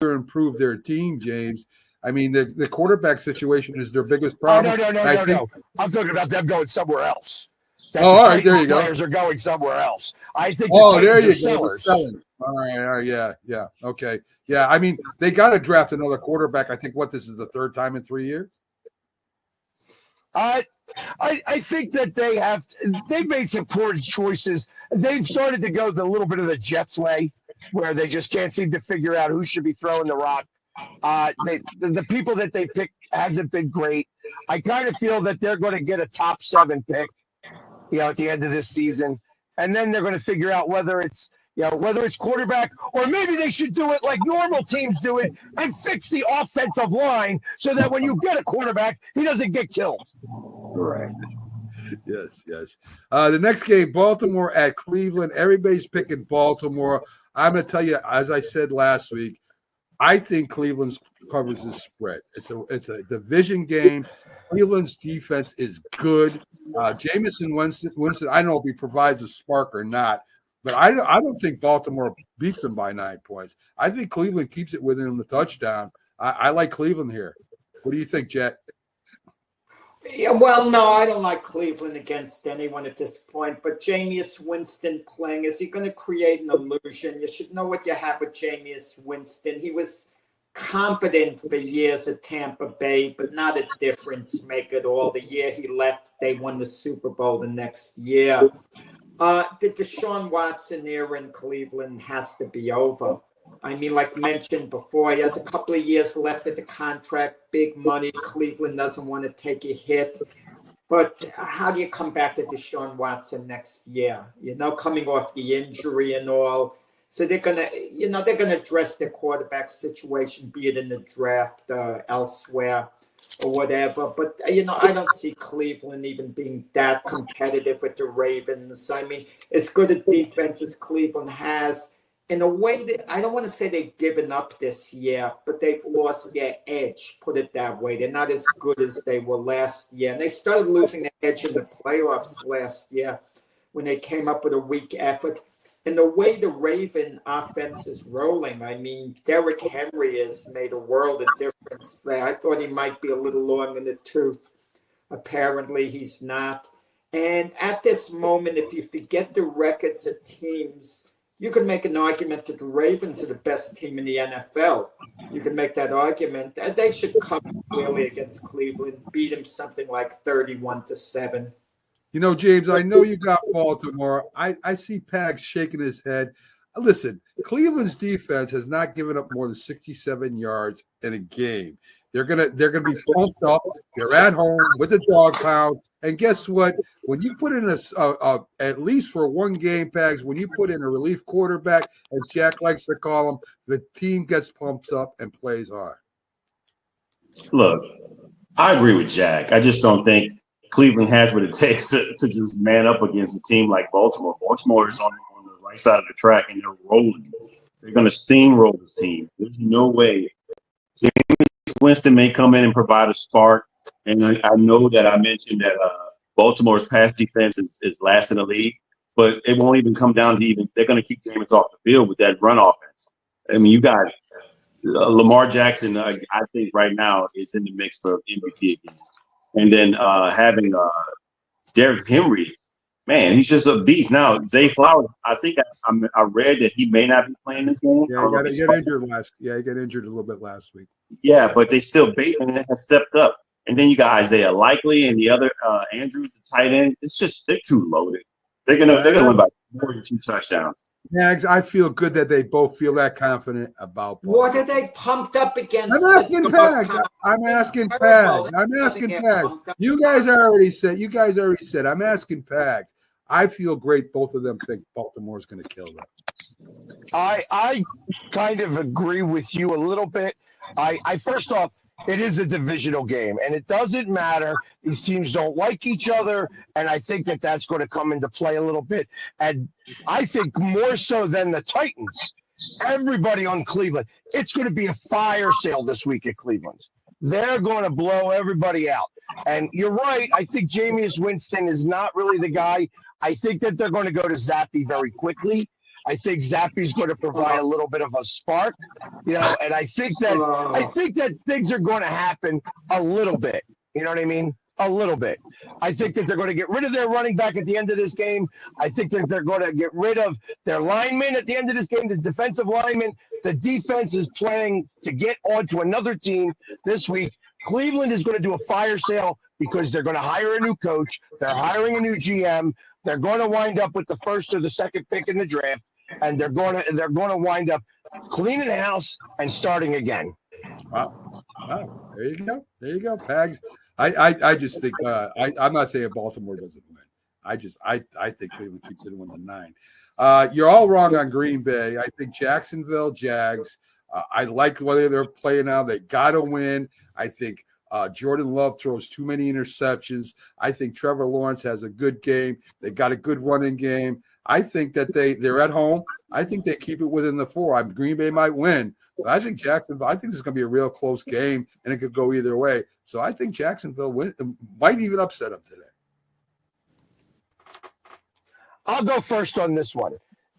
improve their team, James. I mean, the quarterback situation is their biggest problem. No. I'm talking about them going somewhere else. That all right, Titans there you go. Players are going somewhere else. I think the Titans are sellers. All right, yeah, okay. Yeah, I mean, they got to draft another quarterback. I think this is the third time in 3 years? I think that they've made some poor choices. They've started to go a little bit of the Jets way, where they just can't seem to figure out who should be throwing the rock. The people that they picked hasn't been great. I kind of feel that they're going to get a top 7 pick, at the end of this season, and then they're going to figure out whether it's quarterback, or maybe they should do it like normal teams do it and fix the offensive line so that when you get a quarterback, he doesn't get killed. Right. Yes. The next game, Baltimore at Cleveland. Everybody's picking Baltimore. I'm going to tell you, as I said last week, I think Cleveland covers the spread. It's a division game. Cleveland's defense is good. Jameson Winston, I don't know if he provides a spark or not, but I don't think Baltimore beats them by 9 points. I think Cleveland keeps it within the touchdown. I like Cleveland here. What do you think, Jet? Yeah, well, no, I don't like Cleveland against anyone at this point. But Jameis Winston playing, is he going to create an illusion? You should know what you have with Jameis Winston. He was competent for years at Tampa Bay, but not a difference maker at all. The year he left, they won the Super Bowl the next year. The Deshaun Watson era in Cleveland has to be over. I mean, like mentioned before, he has a couple of years left at the contract, big money. Cleveland doesn't want to take a hit. But how do you come back to Deshaun Watson next year? Coming off the injury and all. So they're gonna address their quarterback situation, be it in the draft, elsewhere, or whatever. But I don't see Cleveland even being that competitive with the Ravens. I mean, as good a defense as Cleveland has, in a way that I don't want to say they've given up this year, but they've lost their edge. Put it that way. They're not as good as they were last year, and they started losing their edge in the playoffs last year when they came up with a weak effort. And the way the Raven offense is rolling, I mean, Derrick Henry has made a world of difference there. I thought he might be a little long in the tooth. Apparently, he's not. And at this moment, if you forget the records of teams, you can make an argument that the Ravens are the best team in the NFL. You can make that argument. They should come clearly against Cleveland, beat them something like 31-7. James, I know you got Baltimore. I see Pags shaking his head. Listen, Cleveland's defense has not given up more than 67 yards in a game. They're gonna be pumped up. They're at home with the dog pound. And guess what? When you put in at least for one game, Pags, when you put in a relief quarterback, as Jack likes to call him, the team gets pumped up and plays hard. Look, I agree with Jack. I just don't think Cleveland has what it takes to just man up against a team like Baltimore. Baltimore is on the right side of the track, and they're rolling. They're going to steamroll this team. There's no way. James Winston may come in and provide a spark, and I know that I mentioned that Baltimore's pass defense is last in the league, but it won't even come down to they're going to keep Jameis off the field with that run offense. I mean, you got Lamar Jackson, I think right now is in the mix for MVP again. And then having Derrick Henry, man, he's just a beast. Now, Zay Flowers, I think I read that he may not be playing this game. Yeah, he got injured a little bit last week. Yeah, but they still Bateman has stepped up. And then you got Isaiah Likely and the other Andrews, the tight end. It's just they're too loaded. They're gonna win by more than 2 touchdowns. Yeah, I feel good that they both feel that confident about Baltimore. What are they pumped up against? I'm asking Pags. I'm asking Pags. You guys already said. I'm asking Pags. I feel great. Both of them think Baltimore's going to kill them. I kind of agree with you a little bit. I first off, it is a divisional game, and it doesn't matter. These teams don't like each other, and I think that that's going to come into play a little bit. And I think more so than the Titans, everybody on Cleveland, it's going to be a fire sale this week at Cleveland. They're going to blow everybody out. And you're right. I think Jameis Winston is not really the guy. I think that they're going to go to Zappy very quickly. I think Zappy's going to provide a little bit of a spark, and I think that things are going to happen a little bit. You know what I mean? A little bit. I think that they're going to get rid of their running back at the end of this game. I think that they're going to get rid of their linemen at the end of this game, the defensive linemen. The defense is playing to get onto another team this week. Cleveland is going to do a fire sale because they're going to hire a new coach. They're hiring a new GM. They're going to wind up with the first or the second pick in the draft, and they're going to wind up cleaning house and starting again. Wow. There you go. There you go, Pags. I just think I'm not saying Baltimore doesn't win. I think Cleveland keeps it 1-9. You're all wrong on Green Bay. I think Jacksonville Jags. I like the way they're playing now. They got to win. I think Jordan Love throws too many interceptions. I think Trevor Lawrence has a good game. They got a good running game. I think that they're at home. I think they keep it within the 4. Green Bay might win. But I think Jacksonville, I think this is going to be a real close game, and it could go either way. So I think Jacksonville might even upset them today. I'll go first on this one.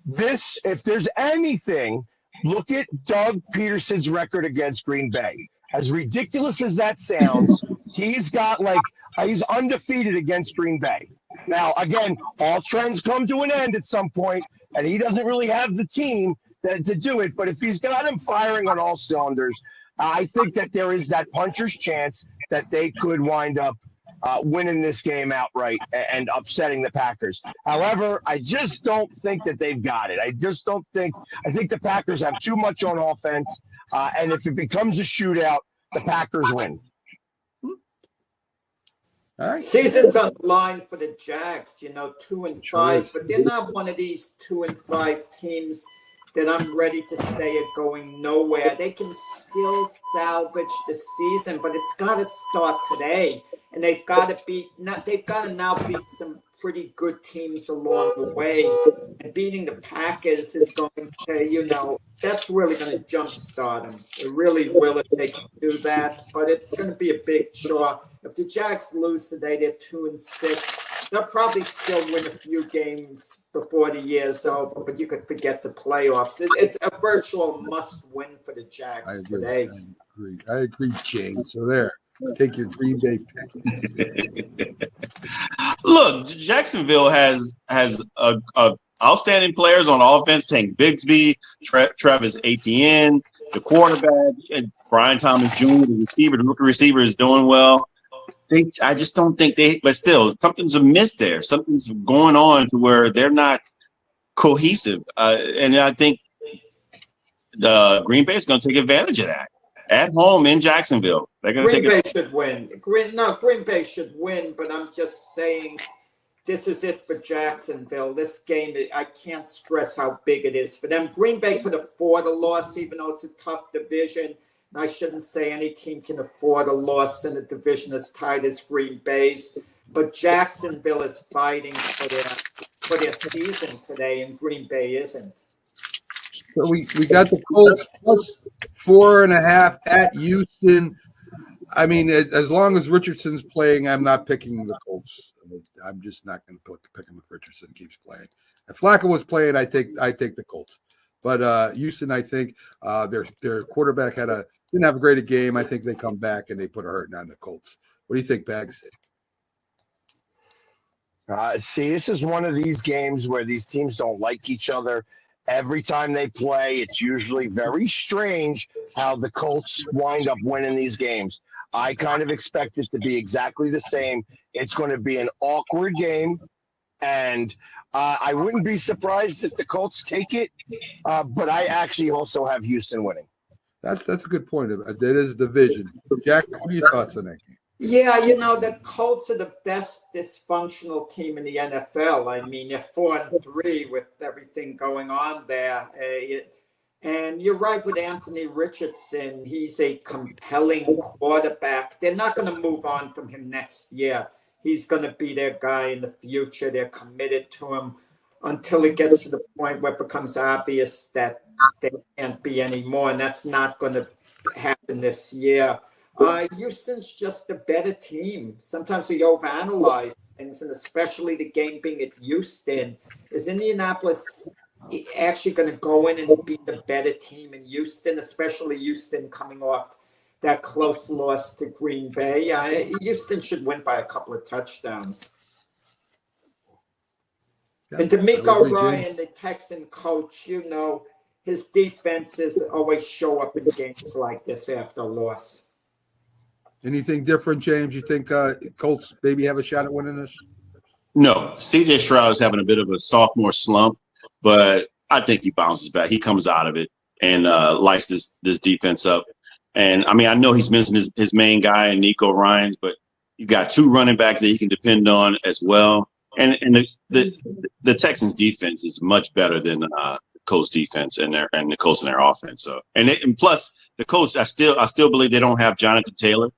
If there's anything, look at Doug Peterson's record against Green Bay. As ridiculous as that sounds, he's undefeated against Green Bay. Now, again, all trends come to an end at some point, and he doesn't really have the team to do it. But if he's got him firing on all cylinders, I think that there is that puncher's chance that they could wind up winning this game outright and upsetting the Packers. However, I just don't think that they've got it. I think the Packers have too much on offense, and if it becomes a shootout, the Packers win. All right. Season's on the line for the Jags, 2-5, but they're not one of these 2-5 teams that I'm ready to say are going nowhere. They can still salvage the season, but it's got to start today, and they've got to now beat some pretty good teams along the way. And beating the Packers is going to, that's really going to jumpstart them. It really will if they can do that, but it's going to be a big chore. If the Jags lose today, they're 2-6. They'll probably still win a few games before the year's over, but you could forget the playoffs. It's a virtual must-win for the Jags today. I agree, James. So there, take your Green Bay pick. Look, Jacksonville has outstanding players on offense. Tank Bigsby, Travis Etienne, the quarterback, and Brian Thomas Jr., the rookie receiver, is doing well. I just don't think but still, something's amiss there. Something's going on to where they're not cohesive. And I think Green Bay is going to take advantage of that. At home in Jacksonville, they're going to take Green Bay should win. Green Bay should win, but I'm just saying this is it for Jacksonville. This game, I can't stress how big it is for them. Green Bay could afford a loss, even though it's a tough division. I shouldn't say any team can afford a loss in a division as tight as Green Bay's, but Jacksonville is fighting for their season today, and Green Bay isn't. So we got the Colts plus 4.5 at Houston. I mean, as long as Richardson's playing, I'm not picking the Colts. I'm just not going to pick him if Richardson keeps playing. If Flacco was playing, I take the Colts. But Houston, I think their quarterback didn't have a great game. I think they come back and they put a hurting on the Colts. What do you think, Bags? See, this is one of these games where these teams don't like each other. Every time they play, it's usually very strange how the Colts wind up winning these games. I kind of expect it to be exactly the same. It's going to be an awkward game, and I wouldn't be surprised if the Colts take it, but I actually also have Houston winning. That's a good point. It is a division. Jack, what are your thoughts on that game? Yeah, the Colts are the best dysfunctional team in the NFL. I mean, they're 4-3 with everything going on there. And you're right with Anthony Richardson. He's a compelling quarterback. They're not going to move on from him next year. He's going to be their guy in the future. They're committed to him until it gets to the point where it becomes obvious that they can't be anymore, and that's not going to happen this year. Houston's just a better team. Sometimes we overanalyze things, and especially the game being at Houston. Is Indianapolis actually going to go in and be the better team in Houston, especially Houston coming off that close loss to Green Bay. Houston should win by a couple of touchdowns. Yeah, And D'Amico I would agree, Ryan, the Texan coach, his defenses always show up in games like this after a loss. Anything different, James? You think Colts maybe have a shot at winning this? No, CJ Stroud is having a bit of a sophomore slump, but I think he bounces back. He comes out of it and lights this defense up. And I mean, I know he's missing his main guy, Nico Ryans, but he's got 2 running backs that he can depend on as well. And the Texans defense is much better than the Colts defense and the Colts in their offense. So and plus the Colts, I still believe they don't have Jonathan Taylor.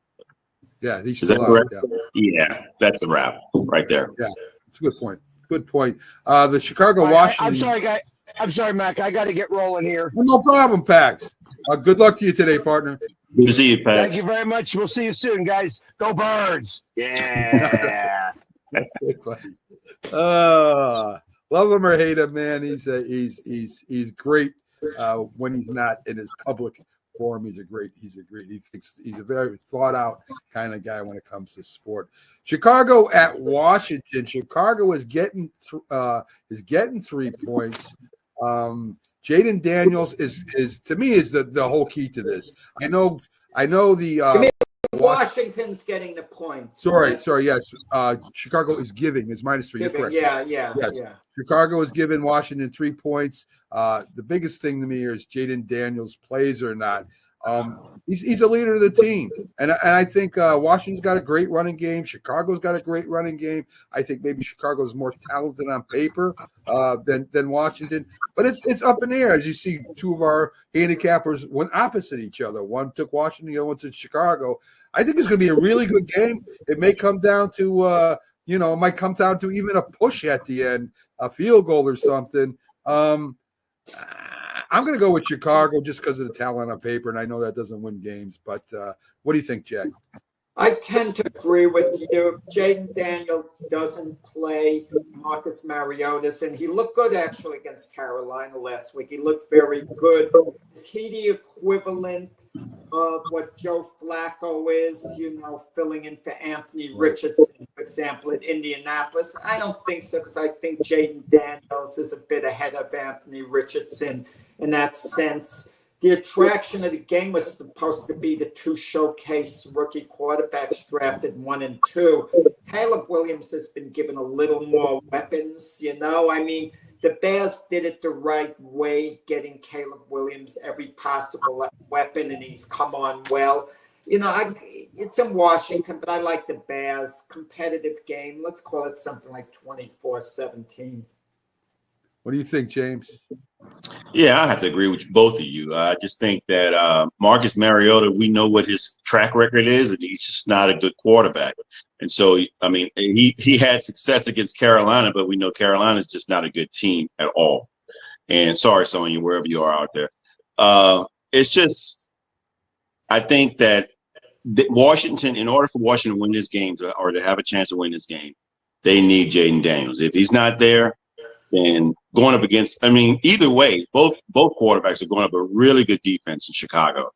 Yeah, he's Is that still correct? out. Yeah, that's a wrap right there. Yeah, it's a good point. Good point. The Chicago Washington. I'm sorry, guy. I'm sorry, Mac. I got to get rolling here. No problem, Pax. Good luck to you today, partner. Good to see you, Pat. Thank you very much. We'll see you soon, guys. Go Birds! Yeah. Love him or hate him, man. He's great when he's not in his public forum. He's a great. He's a very thought out kind of guy when it comes to sport. Chicago at Washington. Chicago is getting 3 points. Jaden Daniels is to me is the whole key to this. I know the Washington's getting the points. Sorry, yes. Chicago is giving. It's -3. You're correct. Yeah. Chicago is giving Washington 3 points. The biggest thing to me here is Jaden Daniels plays or not. He's a leader of the team, and I think Washington's got a great running game. Chicago's got a great running game. I think maybe Chicago's more talented on paper than Washington, but it's up in the air as you see 2 of our handicappers went opposite each other. One took Washington, the other one took Chicago. I think it's going to be a really good game. It may come down to it might come down to even a push at the end, a field goal or something. I'm going to go with Chicago just because of the talent on paper, and I know that doesn't win games. But what do you think, Jack? I tend to agree with you. If Jaden Daniels doesn't play, Marcus Mariota's, and he looked good actually against Carolina last week. He looked very good. Is he the equivalent of what Joe Flacco is, filling in for Anthony Richardson, for example, at Indianapolis? I don't think so, because I think Jaden Daniels is a bit ahead of Anthony Richardson in that sense. The attraction of the game was supposed to be the 2 showcase rookie quarterbacks drafted 1 and 2. Caleb Williams has been given a little more weapons, I mean, the Bears did it the right way, getting Caleb Williams every possible weapon, and he's come on well. It's in Washington, but I like the Bears. Competitive game. Let's call it something like 24-17. What do you think, James? Yeah, I have to agree with both of you. I just think that Marcus Mariota, we know what his track record is, and he's just not a good quarterback. And so, I mean, he had success against Carolina, but we know Carolina is just not a good team at all. And sorry, Sonya, wherever you are out there. It's just, I think that Washington, in order for Washington to win this game or to have a chance to win this game, they need Jaden Daniels. If he's not there, then going up against, I mean, either way, both quarterbacks are going up a really good defense in Chicago.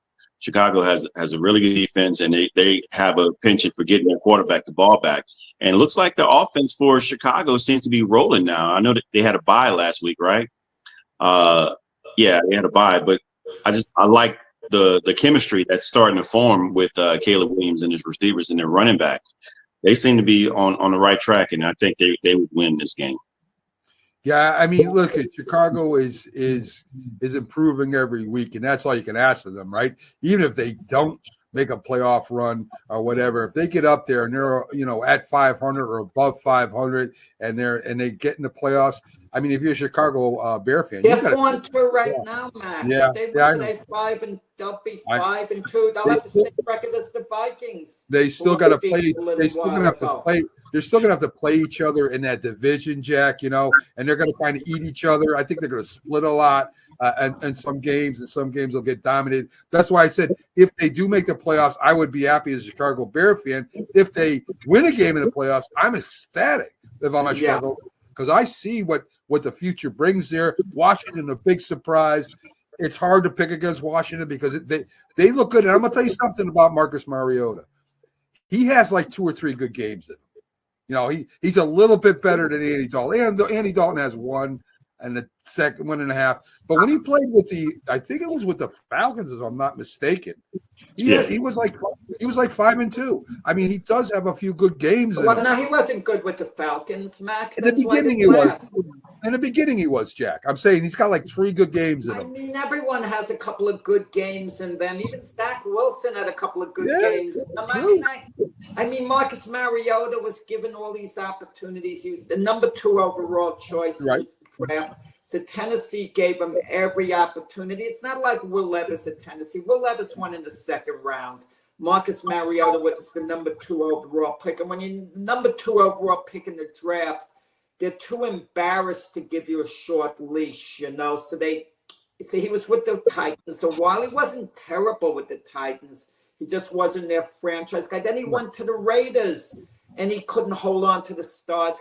Chicago has a really good defense, and they have a penchant for getting their quarterback the ball back. And it looks like the offense for Chicago seems to be rolling now. I know that they had a bye last week, right? Yeah, they had a bye, but I like the chemistry that's starting to form with Caleb Williams and his receivers and their running back. They seem to be on the right track, and I think they would win this game. Yeah, I mean, look, Chicago is improving every week, and that's all you can ask of them, right? Even if they don't make a playoff run or whatever, if they get up there and they're at 500 or above 500, and they get in the playoffs. I mean, if you're a Chicago Bear fan, they're 4-2 right now, Mac. Yeah, they'll be 5-2. They'll have the same record as the Vikings. They still got to play. They still gonna have to play. They're still going to have to play each other in that division, Jack, and they're going to kind of eat each other. I think they're going to split a lot and some games, and some games will get dominated. That's why I said if they do make the playoffs, I would be happy as a Chicago Bear fan. If they win a game in the playoffs, I'm ecstatic if I'm a Chicago because I see what the future brings there. Washington, a big surprise. It's hard to pick against Washington because they look good. And I'm going to tell you something about Marcus Mariota. He has like 2 or 3 good games in him. You know, he's a little bit better than Andy Dalton. And Andy Dalton has 1 and the second 1.5. But when he played with I think it was with the Falcons, if I'm not mistaken, he was like 5-2. I mean, he does have a few good games. Well, no, he wasn't good with the Falcons, Mac. In the beginning, he was. In the beginning, he was, Jack. I'm saying he's got like 3 good games in him. I mean, everyone has a couple of good games in them. Even Zach Wilson had a couple of good games. I mean, Marcus Mariota was given all these opportunities. He was the number 2 overall choice in the draft. So Tennessee gave him every opportunity. It's not like Will Levis at Tennessee. Will Levis won in the 2nd round. Marcus Mariota was the number 2 overall pick. And when you're number 2 overall pick in the draft, they're too embarrassed to give you a short leash, you know. So he was with the Titans. So while he wasn't terrible with the Titans, he just wasn't their franchise guy. Then he went to the Raiders, and he couldn't hold on to the start.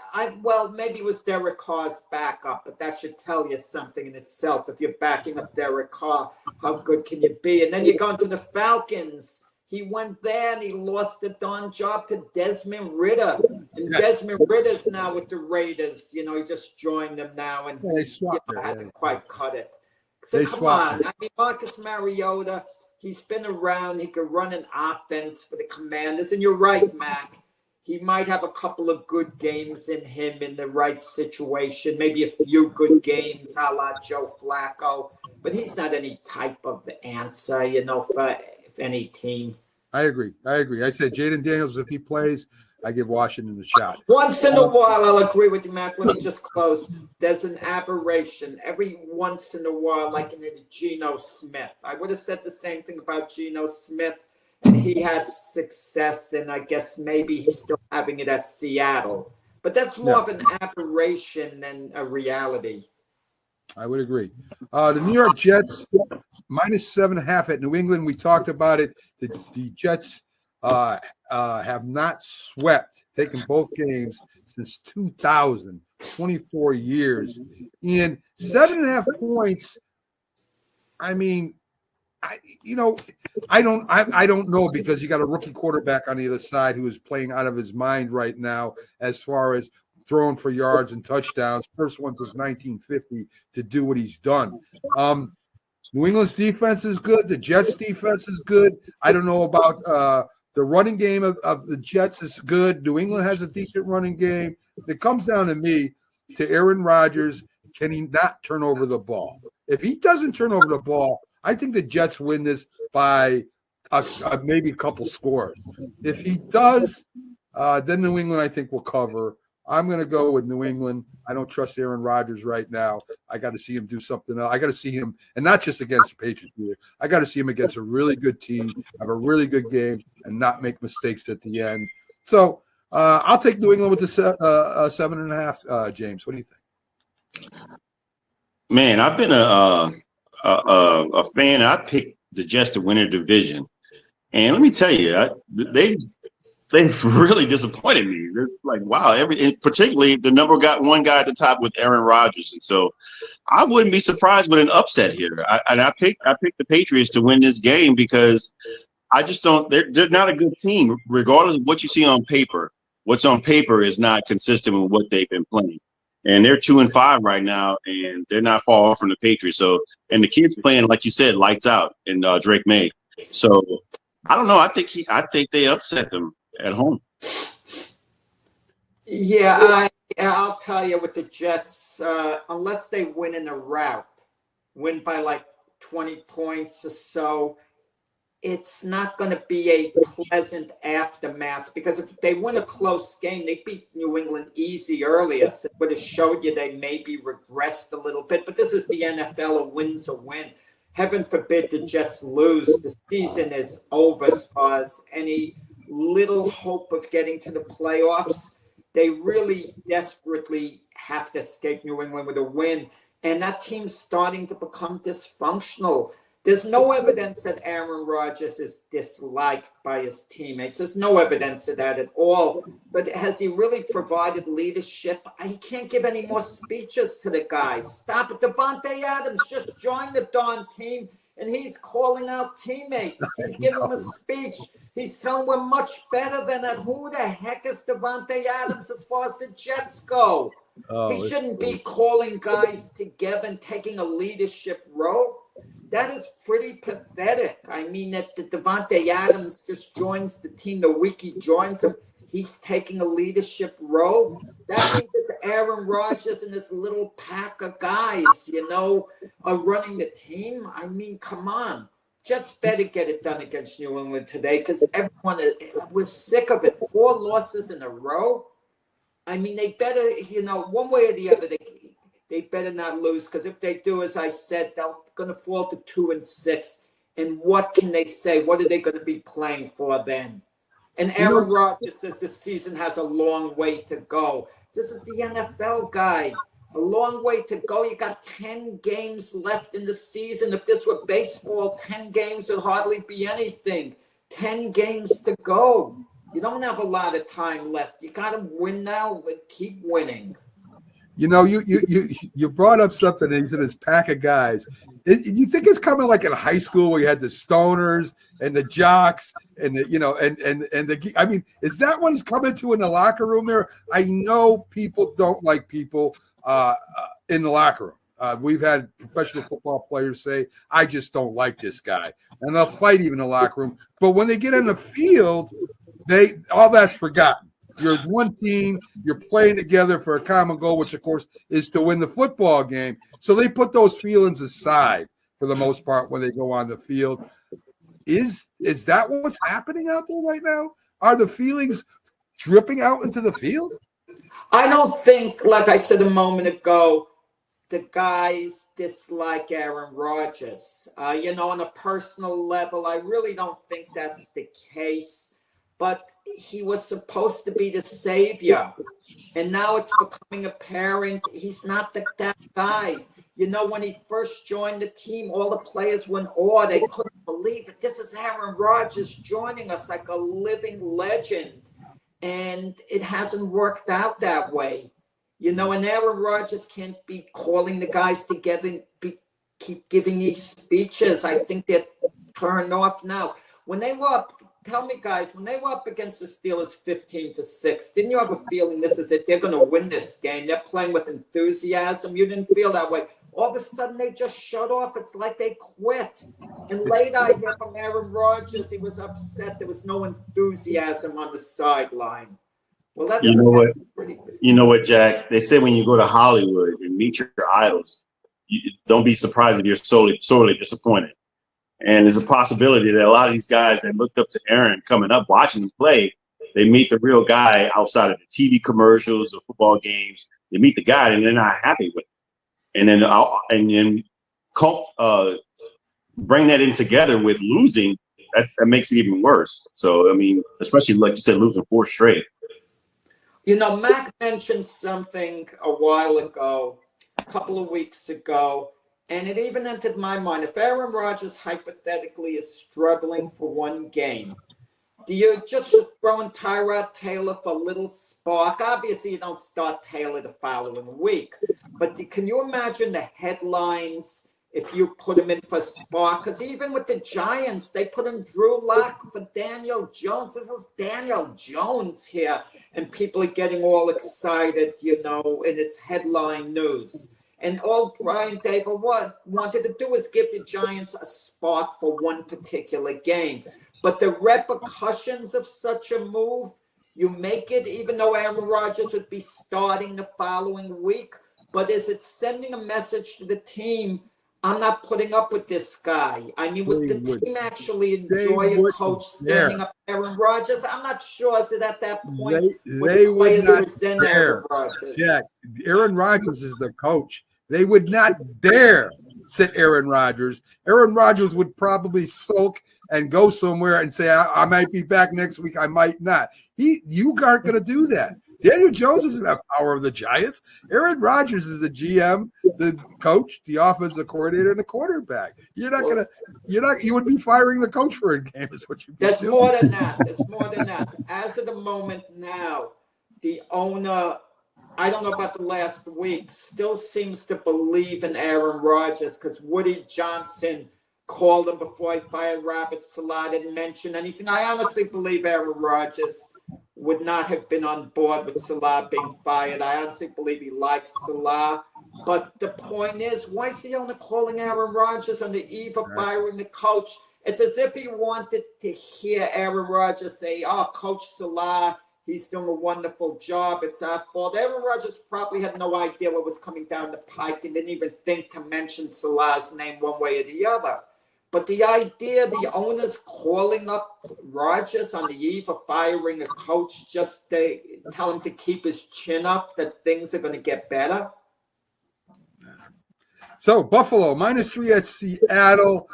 Maybe it was Derek Carr's backup, but that should tell you something in itself. If you're backing up Derek Carr, how good can you be? And then you go into the Falcons. He went there and he lost the darn job to Desmond Ridder. And Desmond Ridder's now with the Raiders. You know, he just joined them now and hasn't quite cut it. So come on. I mean, Marcus Mariota, he's been around. He could run an offense for the Commanders. And you're right, Mac. He might have a couple of good games in him in the right situation. Maybe a few good games a la Joe Flacco. But he's not any type of answer, you know, for any team. I agree. I said Jaden Daniels, if he plays, I give Washington a shot. Once in a while, I'll agree with you, Mac. Let me just close. There's an aberration every once in a while, like in Geno Smith. I would have said the same thing about Geno Smith, and he had success, and I guess maybe he's still having it at Seattle. But that's more of an aberration than a reality. I would agree. The New York Jets, -7.5 at New England. We talked about it. The Jets have not swept, taken both games since 2000, 24 years. And 7.5 points, I mean, I don't know, because you got a rookie quarterback on the other side who is playing out of his mind right now as far as throwing for yards and touchdowns. First one since 1950 to do what he's done. New England's defense is good. The Jets' defense is good. I don't know about the running game of the Jets is good. New England has a decent running game. It comes down to me, to Aaron Rodgers. Can he not turn over the ball? If he doesn't turn over the ball, I think the Jets win this by maybe a couple scores. If he does, then New England, I think, will cover. I'm going to go with New England. I don't trust Aaron Rodgers right now. I got to see him do something else. I got to see him, and not just against the Patriots either. I got to see him against a really good team, have a really good game, and not make mistakes at the end. So I'll take New England with the 7.5. James, what do you think? Man, I've been a fan. I picked the Jets to win their division, and let me tell you, they've really disappointed me. It's like, wow, particularly the number one guy at the top with Aaron Rodgers, and so I wouldn't be surprised with an upset here. I picked the Patriots to win this game because I just don't. They're not a good team, regardless of what you see on paper. What's on paper is not consistent with what they've been playing, and they're 2-5 right now, and they're not far off from the Patriots. So, and the kid's playing, like you said, lights out in Drake May. So I don't know. I think they upset them at home. Yeah, I'll tell you, with the Jets, unless they win in a rout, win by like 20 points or so, it's not going to be a pleasant aftermath, because if they win a close game, they beat New England easy earlier. So it would have showed you they maybe regressed a little bit, but this is the NFL. A win's a win. Heaven forbid the Jets lose. The season is over as far as any little hope of getting to the playoffs. They really desperately have to escape New England with a win. And that team's starting to become dysfunctional. There's no evidence that Aaron Rodgers is disliked by his teammates. There's no evidence of that at all. But has he really provided leadership? He can't give any more speeches to the guys. Stop it. Devontae Adams just joined the darn team, and he's calling out teammates. He's giving them a speech. He's telling we're much better than that. Who the heck is Devontae Adams as far as the Jets go? He shouldn't be calling guys together and taking a leadership role. That is pretty pathetic. I mean, that Devontae Adams just joins the team the week he joins him. He's taking a leadership role. That means it's Aaron Rodgers and this little pack of guys, are running the team. I mean, come on. Jets better get it done against New England today because everyone was sick of it. 4 losses in a row. I mean, they better, one way or the other, they better not lose because if they do, as I said, they're going to fall to 2-6. And what can they say? What are they going to be playing for then? And Aaron Rodgers says this season has a long way to go. This is the NFL guy. A long way to go. You got 10 games left in the season. If this were baseball, 10 games would hardly be anything. 10 games to go. You don't have a lot of time left. You got to win now. Keep winning. You brought up something. He's in this pack of guys. You think it's coming like in high school where you had the stoners and the jocks and I mean, is that what's coming to in the locker room there? I know people don't like people in the locker room. We've had professional football players say, I just don't like this guy. And they'll fight even in the locker room. But when they get on the field, all that's forgotten. You're one team. You're playing together for a common goal, which, of course, is to win the football game. So they put those feelings aside for the most part when they go on the field. Is that what's happening out there right now? Are the feelings dripping out into the field? I don't think, like I said a moment ago, the guys dislike Aaron Rodgers. On a personal level, I really don't think that's the case. But he was supposed to be the savior. And now it's becoming apparent he's not that guy. When he first joined the team, all the players were in awe. They couldn't believe it. This is Aaron Rodgers joining us like a living legend. And it hasn't worked out that way. And Aaron Rodgers can't be calling the guys together and keep giving these speeches. I think they're turned off now. When they were up, tell me, guys, when they were up against the Steelers 15-6, didn't you have a feeling this is it? They're going to win this game. They're playing with enthusiasm. You didn't feel that way. All of a sudden, they just shut off. It's like they quit. And later, I hear from Aaron Rodgers, he was upset. There was no enthusiasm on the sideline. Well, that's pretty good. You know what, Jack? They say when you go to Hollywood and meet your idols, don't be surprised if you're sorely disappointed. And there's a possibility that a lot of these guys that looked up to Aaron coming up, watching him play, they meet the real guy outside of the TV commercials or football games. They meet the guy and they're not happy with it. And then bring that in together with losing, that makes it even worse. So, I mean, especially like you said, losing 4 straight. Mac mentioned something a while ago, a couple of weeks ago, and it even entered my mind. If Aaron Rodgers hypothetically is struggling for one game, do you just throw in Tyrod Taylor for a little spark? Obviously, you don't start Taylor the following week. But can you imagine the headlines if you put him in for spark? Because even with the Giants, they put in Drew Lock for Daniel Jones. This is Daniel Jones here. And people are getting all excited, and it's headline news. And all Brian Dable wanted to do is give the Giants a spark for one particular game. But the repercussions of such a move, you make it, even though Aaron Rodgers would be starting the following week. But is it sending a message to the team, I'm not putting up with this guy? I mean, would the team actually enjoy a coach standing up Aaron Rodgers? I'm not sure. Is it at that point they would not resent Aaron Rodgers? Jack, Aaron Rodgers is the coach. They would not dare sit Aaron Rodgers. Aaron Rodgers would probably sulk and go somewhere and say, I might be back next week. I might not. You aren't going to do that. Daniel Jones doesn't have power of the Giants. Aaron Rodgers is the GM, the coach, the offensive coordinator, and the quarterback. You would be firing the coach for a game, is what you'd be There's doing. more than that. There's more than that. As of the moment now, the owner, I don't know about the last week, still seems to believe in Aaron Rodgers because Woody Johnson called him before he fired Robert Saleh, didn't mention anything. I honestly believe Aaron Rodgers would not have been on board with Saleh being fired. I honestly believe he likes Saleh. But the point is, why is the owner calling Aaron Rodgers on the eve of firing the coach? It's as if he wanted to hear Aaron Rodgers say, "Oh, Coach Saleh, he's doing a wonderful job. It's our fault." Aaron Rodgers probably had no idea what was coming down the pike and didn't even think to mention Saleh's name one way or the other. But the idea, the owner's calling up Rodgers on the eve of firing a coach just to tell him to keep his chin up, that things are going to get better. So Buffalo -3 at Seattle.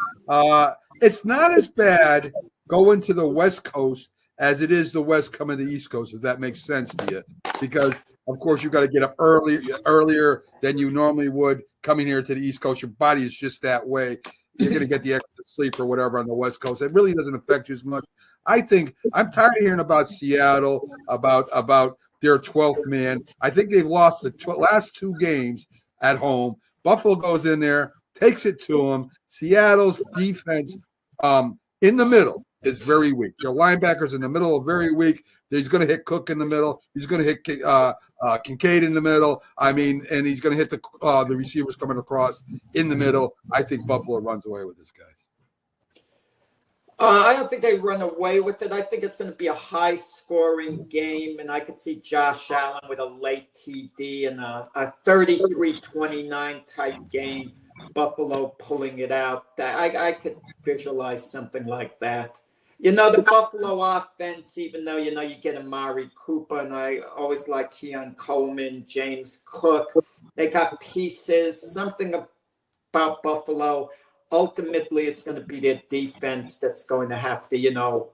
It's not as bad going to the West Coast as it is the West coming to the East Coast, if that makes sense to you. Because, of course, you've got to get up earlier than you normally would coming here to the East Coast. Your body is just that way. You're going to get the extra sleep or whatever on the West Coast. It really doesn't affect you as much. I think I'm tired of hearing about Seattle, about their 12th man. I think they've lost the last 2 games at home. Buffalo goes in there, takes it to them. Seattle's defense in the middle is very weak. Their linebackers in the middle are very weak. He's going to hit Cook in the middle. He's going to hit Kincaid in the middle. I mean, and he's going to hit the receivers coming across in the middle. I think Buffalo runs away with this, guys. I don't think they run away with it. I think it's going to be a high-scoring game, and I could see Josh Allen with a late TD and a 33-29 type game. Buffalo pulling it out. I could visualize something like that. You know, the Buffalo offense, even though, you get Amari Cooper, and I always like Keon Coleman, James Cook, they got pieces, something about Buffalo. Ultimately, it's going to be their defense that's going to have to,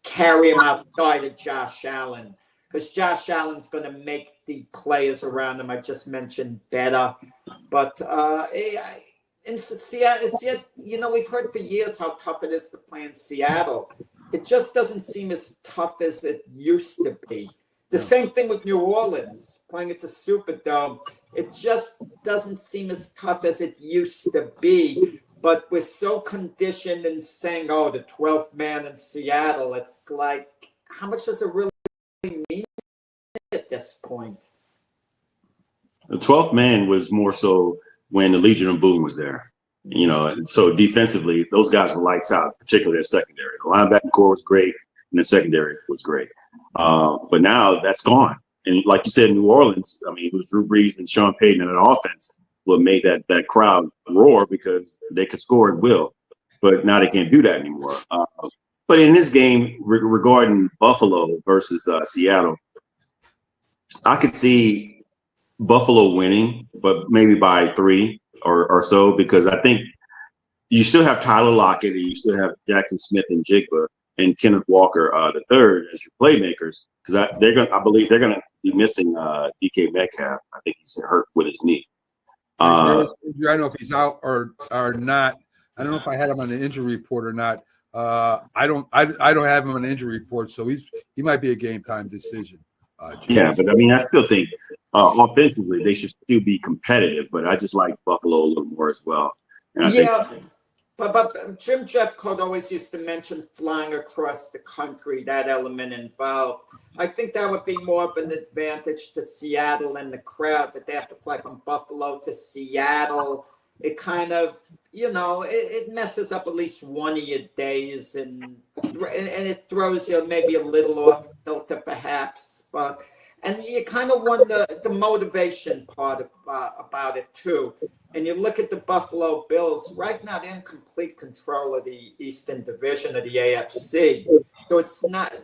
carry him outside of Josh Allen, because Josh Allen's going to make the players around him I just mentioned better. But in Seattle, we've heard for years how tough it is to play in Seattle. It just doesn't seem as tough as it used to be. The same thing with New Orleans, playing at the Superdome. It just doesn't seem as tough as it used to be. But we're so conditioned in saying, "Oh, the 12th man in Seattle." It's like, how much does it really mean at this point? The 12th man was more so when the Legion of Boom was there. So defensively, those guys were lights out, particularly their secondary. The linebacking core was great, and the secondary was great. But now that's gone. And like you said, New Orleans, I mean, it was Drew Brees and Sean Payton in an offense what made that crowd roar because they could score at will. But now they can't do that anymore. But in this game, regarding Buffalo versus Seattle, I could see Buffalo winning, but maybe by 3 or so, because I think you still have Tyler Lockett and you still have Jackson Smith and Jigba and Kenneth Walker the third as your playmakers, because I believe they're gonna be missing DK Metcalf. I think he's hurt with his knee. I don't know if he's out or not. I don't know if I had him on the injury report or not. I don't have him on the injury report, so he might be a game time decision. Yeah, but I mean, I still think offensively they should still be competitive, but I just like Buffalo a little more as well. And I think But Jim Jeffcoat always used to mention flying across the country, that element involved. I think that would be more of an advantage to Seattle and the crowd, that they have to fly from Buffalo to Seattle. It kind of, it messes up at least one of your days, and it throws you maybe a little off kilter perhaps. And you kind of want the motivation part about it too. And you look at the Buffalo Bills, right now they're in complete control of the Eastern Division of the AFC. So it's not,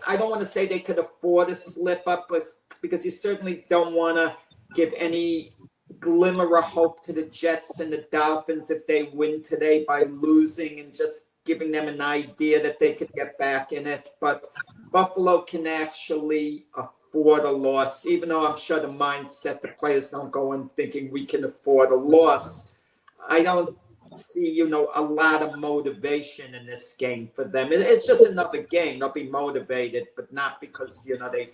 I don't want to say they could afford to slip up, because you certainly don't want to give any glimmer of hope to the Jets and the Dolphins if they win today by losing and just giving them an idea that they could get back in it. But Buffalo can actually afford afford a loss, even though I'm sure the mindset, the players don't go in thinking we can afford a loss. I don't see, a lot of motivation in this game for them. It's just another game. They'll be motivated, but not because, they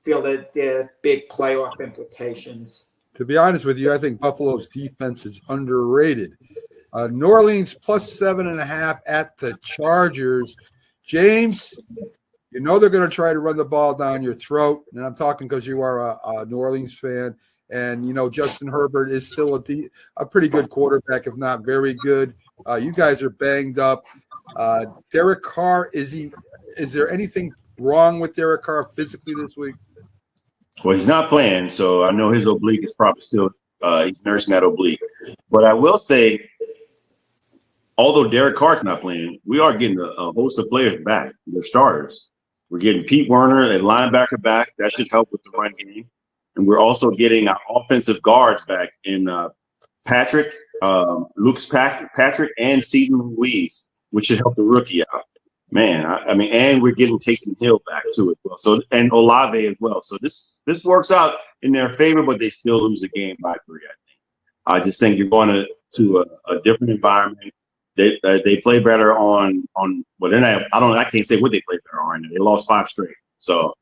feel that there are big playoff implications. To be honest with you, I think Buffalo's defense is underrated. New Orleans plus 7.5 at the Chargers. James, they're going to try to run the ball down your throat. And I'm talking because you are a New Orleans fan. And, Justin Herbert is still a pretty good quarterback, if not very good. You guys are banged up. Derek Carr, is there anything wrong with Derek Carr physically this week? Well, he's not playing, so I know his oblique is probably still he's nursing that oblique. But I will say, although Derek Carr's not playing, we are getting a host of players back. They're starters. We're getting Pete Werner at linebacker back. That should help with the run game. And we're also getting our offensive guards back in Patrick, Lucas Patrick, and Seaton Louise, which should help the rookie out. Man, I mean, and we're getting Taysom Hill back too as well. So, and Olave as well. So this works out in their favor, but they still lose the game by 3. I think. I just think you're going to a different environment. They play better on well, they're not. I can't say what they play better on. They lost 5 straight, so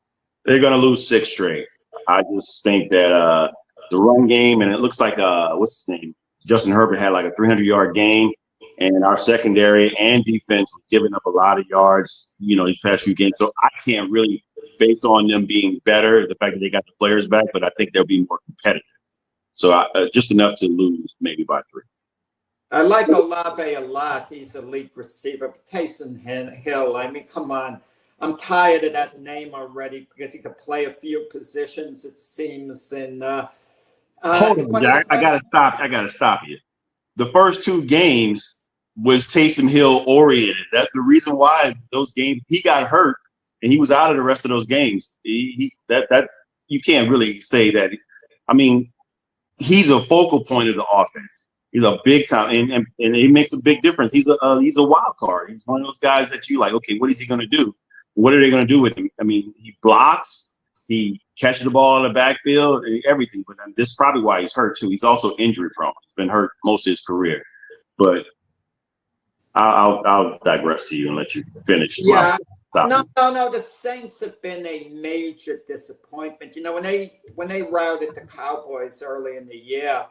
they're going to lose 6 straight. I just think that the run game, and it looks like what's his name, Justin Herbert had like a 300-yard game. And our secondary and defense was giving up a lot of yards, these past few games. So I can't really, based on them being better, the fact that they got the players back, but I think they'll be more competitive. So just enough to lose maybe by 3. I like Olave a lot. He's a elite receiver. But Taysom Hill, I mean, come on. I'm tired of that name already because he could play a few positions, it seems. And hold on, Jack. I gotta stop you. The first 2 games was Taysom Hill oriented. That's the reason why those games he got hurt and he was out of the rest of those games. That you can't really say that. I mean, he's a focal point of the offense. He's a big time, and it makes a big difference. He's a wild card. He's one of those guys that you like. Okay, what is he going to do? What are they going to do with him? I mean, he blocks, he catches the ball in the backfield, and everything. But this is probably why he's hurt too. He's also injury prone. He's been hurt most of his career. But I'll digress to you and let you finish. Yeah. No. The Saints have been a major disappointment. When they routed the Cowboys early in the year,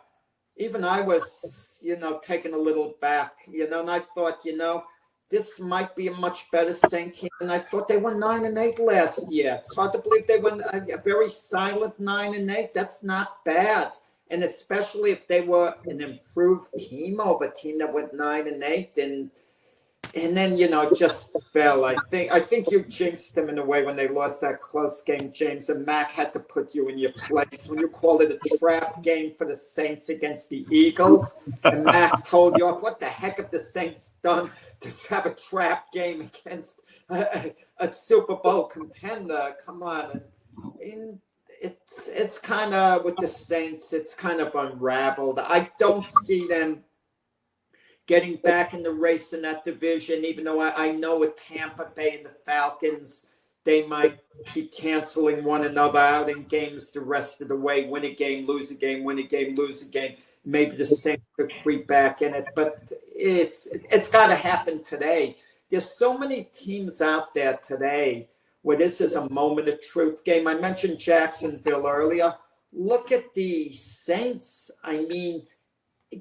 even I was, taken a little back, and I thought, this might be a much better Saint team. And I thought they won 9-8 last year. It's hard to believe they won a very silent 9-8. That's not bad. And especially if they were an improved team over a team that went 9-8 and then, just fell. I think you jinxed them in a way when they lost that close game, James. And Mac had to put you in your place when you called it a trap game for the Saints against the Eagles. And Mac told you off. What the heck have the Saints done to have a trap game against a Super Bowl contender? Come on. And it's kind of, with the Saints, it's kind of unraveled. I don't see them getting back in the race in that division, even though I know with Tampa Bay and the Falcons, they might keep canceling one another out in games the rest of the way, win a game, lose a game, win a game, lose a game. Maybe the Saints could creep back in it, but it's got to happen today. There's so many teams out there today where this is a moment of truth game. I mentioned Jacksonville earlier. Look at the Saints. I mean,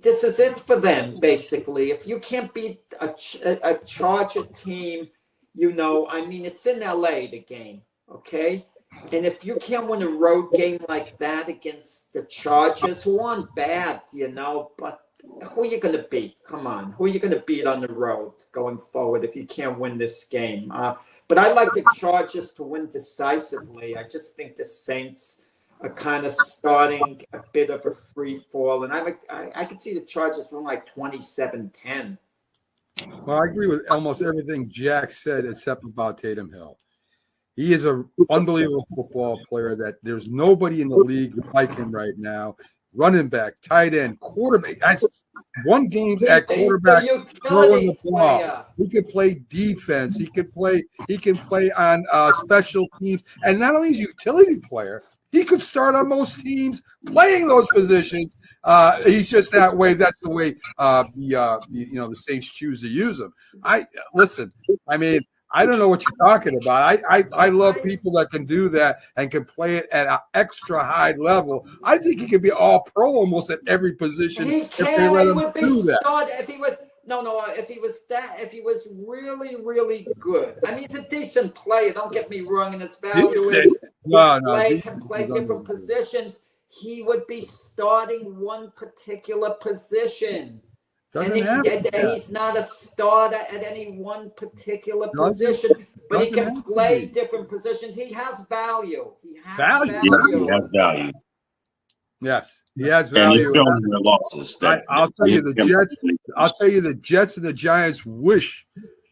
this is it for them, basically. If you can't beat a Charger team, it's in LA, the game, okay? And if you can't win a road game like that against the Chargers, who aren't bad, but who are you going to beat? Come on. Who are you going to beat on the road going forward if you can't win this game? But I like the Chargers to win decisively. I just think the Saints are kind of starting a bit of a free fall, and I could see the Chargers win like 27-10. Well, I agree with almost everything Jack said except about Tatum Hill. He is an unbelievable football player that there's nobody in the league like him right now. Running back, tight end, quarterback. won games at quarterback, The throwing utility the ball. player. He could play defense. He can play on special teams. And not only is he a utility player, he could start on most teams playing those positions. He's just that way. That's the way the Saints choose to use him. Listen. I mean, I don't know what you're talking about. I love people that can do that and can play it at an extra high level. I think he could be all pro almost at every position. He if they can. let He him would be do that. started if he was. If he was really, really good. I mean, he's a decent player. Don't get me wrong. And his value is can play different positions. He would be starting one particular position. He's not a starter at any one particular position, but he can play different positions. He has value. He has value. Yes, he has value. And you're showing their losses. I'll tell you the Jets and the Giants wish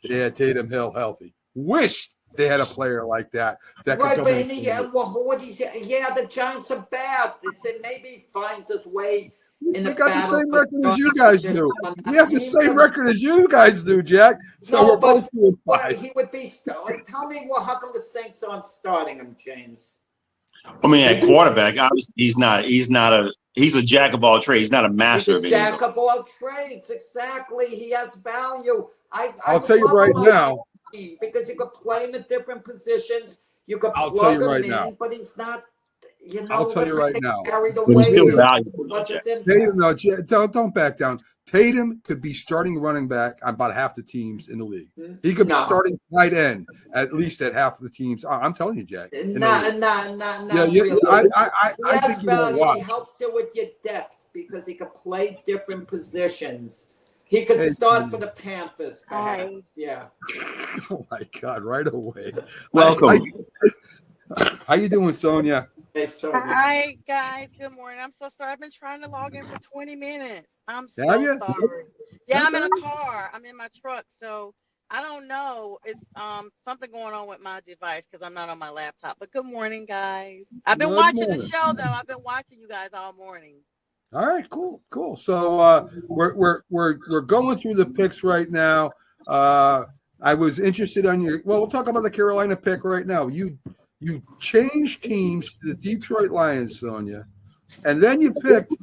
they had Tatum Hill healthy. Wish they had a player like that could come in. The Giants are bad. They said maybe he finds his way. They got the same record as you guys do. We have the same record as you guys do, Jack. So we're both 2-5. He would be. Tell me, how come the Saints aren't starting him, James? I mean, at quarterback, obviously he's a jack of all trades. He's not a master of it. Jack of all trades, exactly. He has value. I'll tell you right now, because you could play him at different positions. You could plug him in, but he's not. I'll tell you right now. But he's still valuable. Tatum, don't back down. Tatum could be starting running back on about half the teams in the league. He could be starting tight end at least at half of the teams. I'm telling you, Jack. Not really. I think he helps you with your depth because he could play different positions. He could start for the Panthers. Yeah. Oh my God! Right away. Welcome. How you doing, Sonia? Hey, Sonia. Hi guys. Good morning. I'm so sorry. I've been trying to log in for 20 minutes. I'm so sorry. Yeah, I'm in a car. I'm in my truck, so I don't know. It's something going on with my device because I'm not on my laptop. But good morning, guys. I've been watching the show though. I've been watching you guys all morning. All right, cool. So we're going through the picks right now. I was interested on we'll talk about the Carolina pick right now. You changed teams to the Detroit Lions, Sonia, and then you picked